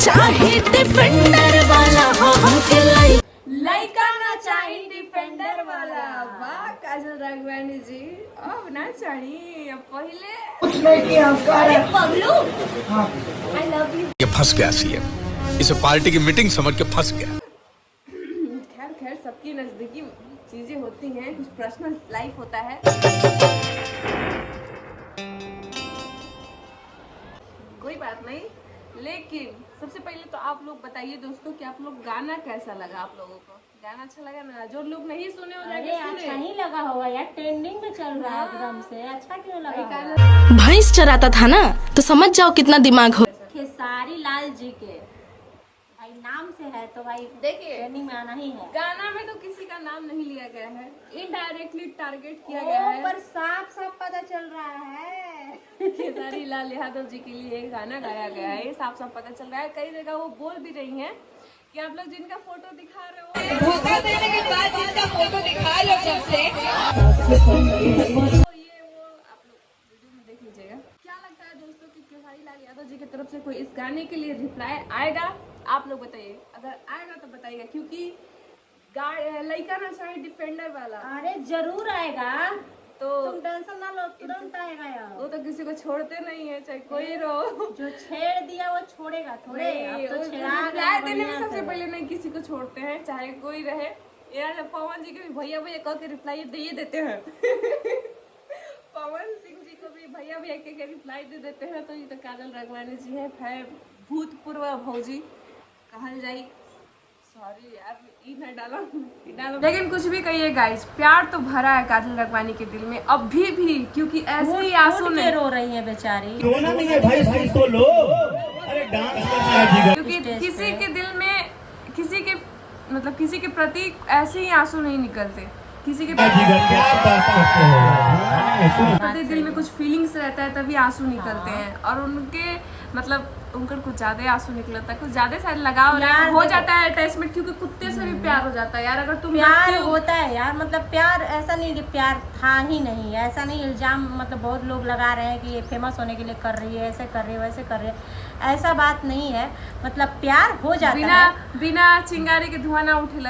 चाहे डिफेंडर वाला हो हमके लइका ना चाही डिफेंडर वाला। वाह काजल राघवानी जी, अब ना चाही, अब पहले कुछ नहीं किया। अरे पगलू, आई लव यू। ये फंस गया सीएम, इसे पार्टी की मीटिंग समझ के फंस गया। खैर खैर, सबकी नजदीकी चीजें होती हैं, कुछ पर्सनल लाइफ होता है। कोई बात नहीं, लेकिन सबसे पहले तो आप लोग बताइए दोस्तों कि आप लोग गाना कैसा लगा आप लोगों को? गाना अच्छा लगा ना? जो लोग नहीं सुने हो जाके सुने। अच्छा ही लगा होगा यार, ट्रेंडिंग में चल रहा है एकदम से। अच्छा क्यों लगा? भैंस चराता था ना, तो समझ जाओ कितना दिमाग हो। खेसारी लाल जी के भाई नाम से है तो भाई देखिए, ट्रेंडिंग में आना ही है। गाना में तो किसी का नाम नहीं लिया गया है, इनडायरेक्टली टारगेट किया गया है। पर साफ साफ पता चल रहा है खेसारी लाल यादव जी के लिए एक गाना गाया गया है, ये साफ साफ पता चल रहा है। कई जगह वो बोल भी रही हैं कि आप लोग जिनका फोटो दिखा रहे हो, धोखा देने के बाद जिसका फोटो दिखा लो जब से, तो ये वो आप लोग वीडियो में देख लीजिएगा। क्या लगता है दोस्तों कि खेसारी लाल यादव जी की तरफ से कोई इस गाने के लिए रिप्लाई आएगा? आप लोग बताइए, अगर आएगा तो बताइएगा, क्योंकि लइका ना चाहे डिफेंडर वाला। अरे जरूर आएगा, तो तुम टेंशन ना लो, तुरंत आएगा यार। वो तो किसी को छोड़ते नहीं है, चाहे कोई रहो। जो छेड़ दिया वो छोड़ेगा थोड़े। अब तो छेड़ा रिप्लाई देने में सबसे पहले नहीं किसी को छोड़ते हैं, चाहे कोई रहे। यार पवन जी के भी भैया भैया कह के रिप्लाई दे देते हैं पवन सिंह जी को भी भैया भैया कह के रिप्लाई दे देते हैं। तो ये तो काजल राघवानी जी है भूतपूर्व भौजी कहल जाई। सॉरी यार, ई ना डालो। लेकिन कुछ भी कहिए गाइस, प्यार तो भरा है काजल राघवानी के दिल में अभी भी, क्योंकि ऐसे ही आंसू में रो रही है बेचारी। रोना नहीं है भाई, सुन तो लो। अरे डांस करना है जिगर। क्योंकि किसी के दिल में किसी के मतलब किसी के प्रति ऐसे ही आंसू नहीं निकलते। किसी के जिगर क्या बात करते हो? प्रति दिल में कुछ फीलिंग्स रहता है तभी आंसू निकलते हैं, और उनके मतलब उनका कुछ ज्यादा आंसू निकलता है, कुछ ज्यादा शायद लगाव हो जाता है अटैचमेंट, क्योंकि कुत्ते से भी प्यार हो जाता है यार। अगर तुम प्यार होता है यार, मतलब प्यार ऐसा नहीं कि प्यार था ही नहीं, ऐसा नहीं। इल्जाम मतलब बहुत लोग लगा रहे हैं कि ये फेमस होने के लिए कर रही है, ऐसे कर रही है, वैसे कर रही है, ऐसा बात नहीं है। मतलब प्यार हो जाता है, बिना चिंगारी के धुआं ना उठेला।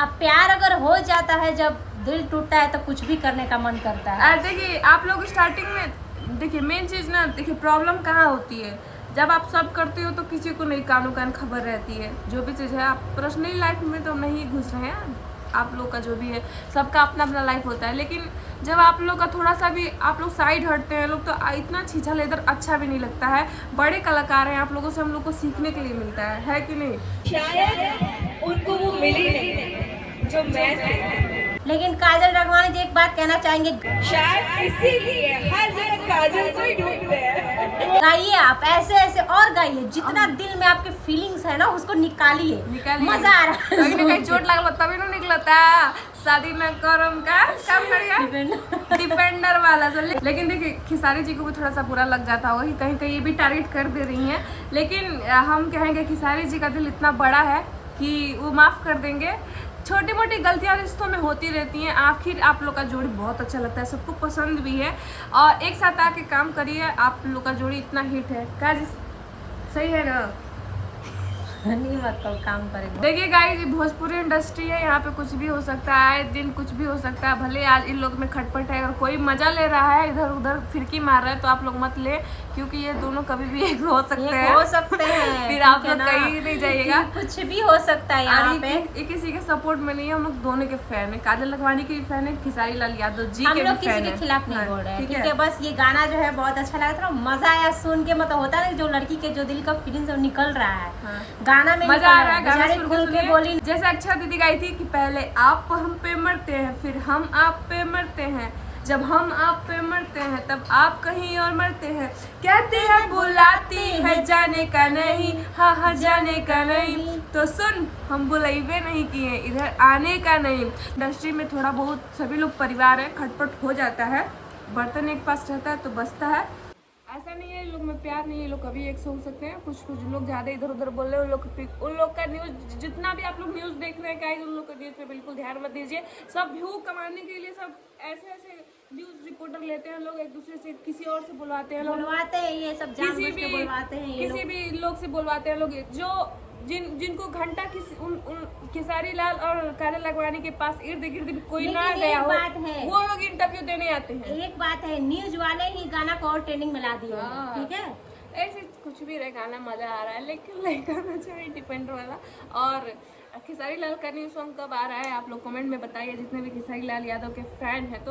अब प्यार अगर हो जाता है, जब दिल टूटता है तो कुछ भी करने का मन करता है। देखिए आप लोग स्टार्टिंग में देखिए, मेन चीज ना देखिए, प्रॉब्लम कहाँ होती है, जब आप सब करते हो तो किसी को नहीं कानों कान खबर रहती है। जो भी चीज़ है, आप पर्सनली लाइफ में तो नहीं घुस रहे हैं, आप लोग का जो भी है सबका अपना अपना लाइफ होता है। लेकिन जब आप लोग का थोड़ा सा भी आप लोग साइड हटते हैं लोग, तो इतना छीछा लेदर अच्छा भी नहीं लगता है। बड़े कलाकार हैं, आप लोगों से हम लोग को सीखने के लिए मिलता है कि नहीं? शायद उनको वो मिली नहीं जो मैं थी। लेकिन काजल राघवानी जी एक बात कहना चाहेंगे, शायद इसीलिए हर जगह काजल को ही ढूंढते हैं। गाइए आप ऐसे ऐसे और गाइए, जितना दिल में आपके फीलिंग्स है ना उसको निकालिए। मजा आ रहा है। कहीं ना कहीं चोट लगल तभी ना निकलता, शादी न करम का काम करिए डिफेंडर वाला से। लेकिन देखिए खेसारी जी को भी थोड़ा सा बुरा लग जाता होगा कि कहीं कहीं ये भी टारगेट कर दे रही हैं। लेकिन हम कहेंगे खेसारी जी का दिल इतना बड़ा है कि वो माफ़ कर देंगे। छोटी मोटी गलतियां रिश्तों में होती रहती हैं। आखिर आप लोग का जोड़ी बहुत अच्छा लगता है, सबको पसंद भी है, और एक साथ आके काम करिए। आप लोग का जोड़ी इतना हिट है, क्या सही है ना? नहीं मतलब काम करेंगे। देखिए गाइस, भोजपुरी इंडस्ट्री है, यहाँ पे कुछ भी हो सकता है, दिन कुछ भी हो सकता है। भले आज इन लोग में खटपट है, अगर कोई मजा ले रहा है, इधर उधर फिरकी मार रहा है, तो आप लोग मत ले, क्योंकि ये दोनों कभी भी एक हो सकते हैं। हो सकते हैं फिर आप लोग कहीं नहीं जाइएगा, कुछ भी हो सकता है यहाँ पे। ये किसी के सपोर्ट में नहीं है, हम लोग दोनों के फैन है। काजल राघवानी के भी फैन है, खेसारी लाल यादव जी हम के लोग भी किसी फैन के है। खिलाफ नहीं बोल रहे हैं, ठीक है? बस ये गाना जो है बहुत अच्छा लगा था, मजा आया सुन के। मतलब होता है जो लड़की के जो दिल का फीलिंग्स है वो निकल रहा है गाना में, मजा आ रहा है। गाना खुल के बोली, जैसे अक्षा दीदी गाई थी कि पहले आप हम पे मरते हैं, फिर हम आप पे मरते हैं, जब हम आप पे मरते हैं तब आप कहीं और मरते हैं, कहते हैं बुलाती है जाने का नहीं, हाँ हाँ जाने का नहीं, तो सुन हम बुलाइबे नहीं किए, इधर आने का नहीं। इंडस्ट्री में थोड़ा बहुत सभी लोग परिवार है, खटपट हो जाता है, बर्तन एक पास रहता है तो बचता है। ऐसा नहीं है, इन लोग में प्यार नहीं है, ये लोग कभी एक हो सकते हैं। कुछ लोग ज्यादा इधर उधर बोल रहे हैं, उन लोग का न्यूज, जितना भी आप लोग न्यूज देख रहे हैं गाइस, उन लोग का न्यूज पे बिल्कुल ध्यान मत दीजिए। सब व्यू कमाने के लिए सब ऐसे न्यूज रिपोर्टर लेते हैं लोग, एक दूसरे से किसी और से बुलवाते हैं लोग, बुलवाते हैं ये सब, जानबूझ के बुलवाते हैं ये किसी भी लोग से बुलवाते हैं लोग, जो जिनको घंटा खेसारी लाल और काजल लखवानी के पास इर्द गिर्द कोई ना गया हो, वो लोग इंटरव्यू देने आते हैं। एक बात है, न्यूज वाले ही गाना को और ट्रेंडिंग में ला दिए हैं, ठीक है। ऐसे कुछ भी रहे, गाना मजा आ रहा है, लेकिन लाइक आना चाहिए डिपेंडर वाला। और खेसारी लाल का न्यू सॉन्ग कब आ रहा है आप लोग कमेंट में बताइए, जितने भी खेसारी लाल यादव के फैन है तो